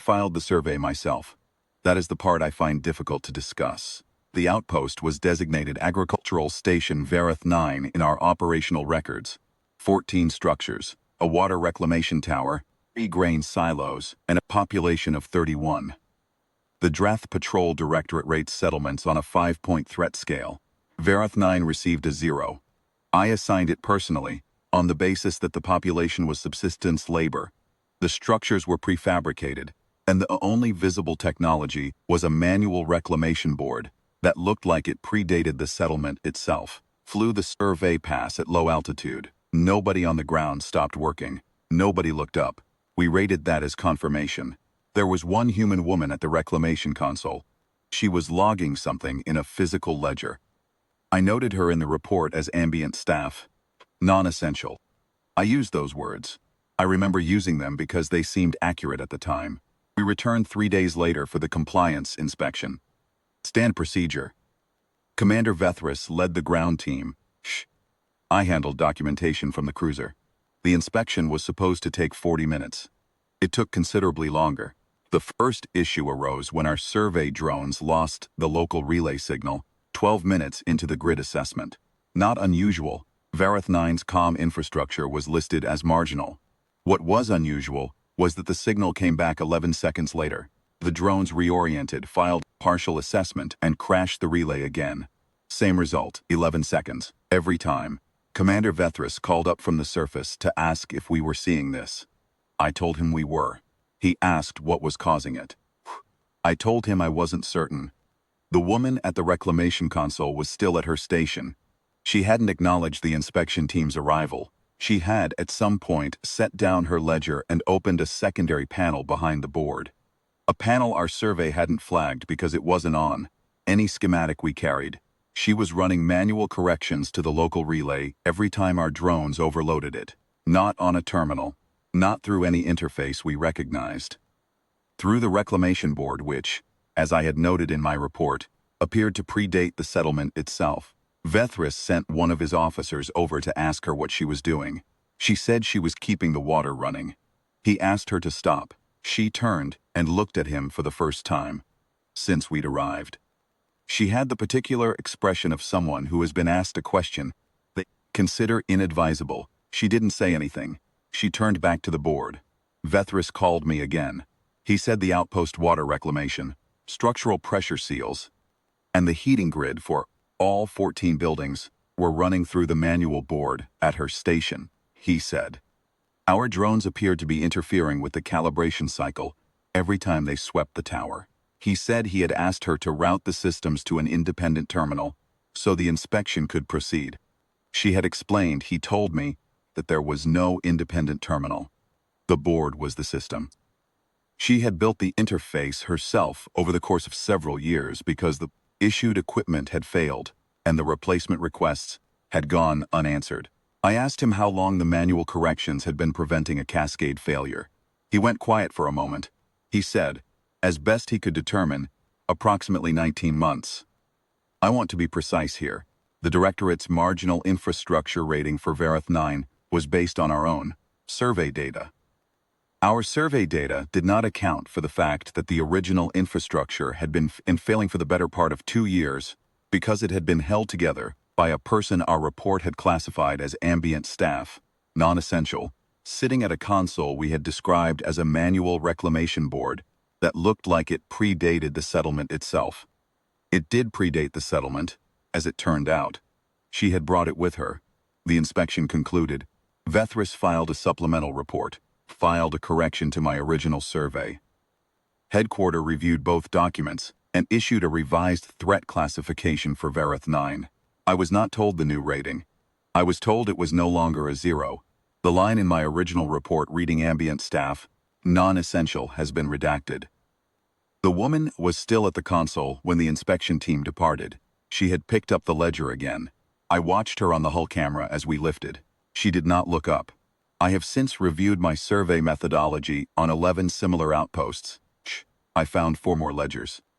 filed the survey myself. That is the part I find difficult to discuss. The outpost was designated Agricultural Station Verith 9 in our operational records. 14 structures, a water reclamation tower, 3 grain silos, and a population of 31. The Drath Patrol Directorate rates settlements on a 5-point threat scale. Verith 9 received a 0. I assigned it personally, on the basis that the population was subsistence labor. The structures were prefabricated, and the only visible technology was a manual reclamation board that looked like it predated the settlement itself. Flew the survey pass at low altitude. Nobody on the ground stopped working. Nobody looked up. We rated that as confirmation. There was one human woman at the reclamation console. She was logging something in a physical ledger. I noted her in the report as ambient staff. Non-essential. I used those words. I remember using them because they seemed accurate at the time. We returned 3 days later for the compliance inspection. Stand procedure. Commander Vethris led the ground team. I handled documentation from the cruiser. The inspection was supposed to take 40 minutes. It took considerably longer. The first issue arose when our survey drones lost the local relay signal 12 minutes into the grid assessment. Not unusual. Verith 9's comm infrastructure was listed as marginal. What was unusual was that the signal came back 11 seconds later. The drones reoriented, filed partial assessment, and crashed the relay again. Same result, 11 seconds. Every time. Commander Vethris called up from the surface to ask if we were seeing this. I told him we were. He asked what was causing it. I told him I wasn't certain. The woman at the reclamation console was still at her station. She hadn't acknowledged the inspection team's arrival. She had, at some point, set down her ledger and opened a secondary panel behind the board. A panel our survey hadn't flagged because it wasn't on any schematic we carried. She was running manual corrections to the local relay every time our drones overloaded it. Not on a terminal. Not through any interface we recognized. Through the reclamation board which, as I had noted in my report, appeared to predate the settlement itself. Vethris sent one of his officers over to ask her what she was doing. She said she was keeping the water running. He asked her to stop. She turned and looked at him for the first time since we'd arrived. She had the particular expression of someone who has been asked a question they consider inadvisable. She didn't say anything. She turned back to the board. Vethris called me again. He said the outpost water reclamation, structural pressure seals, and the heating grid for all 14 buildings were running through the manual board at her station, he said. Our drones appeared to be interfering with the calibration cycle every time they swept the tower. He said he had asked her to route the systems to an independent terminal so the inspection could proceed. She had explained, he told me, that there was no independent terminal. The board was the system. She had built the interface herself over the course of several years because the issued equipment had failed and the replacement requests had gone unanswered. I asked him how long the manual corrections had been preventing a cascade failure. He went quiet for a moment. He said, as best he could determine, approximately 19 months. I want to be precise here. The Directorate's marginal infrastructure rating for Verith 9 was based on our own survey data. Our survey data did not account for the fact that the original infrastructure had been failing for the better part of 2 years because it had been held together by a person our report had classified as ambient staff, non-essential, sitting at a console we had described as a manual reclamation board that looked like it predated the settlement itself. It did predate the settlement, as it turned out. She had brought it with her. The inspection concluded. Vethris filed a supplemental report, filed a correction to my original survey. Headquarters reviewed both documents and issued a revised threat classification for Verith 9. I was not told the new rating. I was told it was no longer a 0. The line in my original report reading ambient staff, non-essential, has been redacted. The woman was still at the console when the inspection team departed. She had picked up the ledger again. I watched her on the hull camera as we lifted. She did not look up. I have since reviewed my survey methodology on 11 similar outposts. I found 4 more ledgers.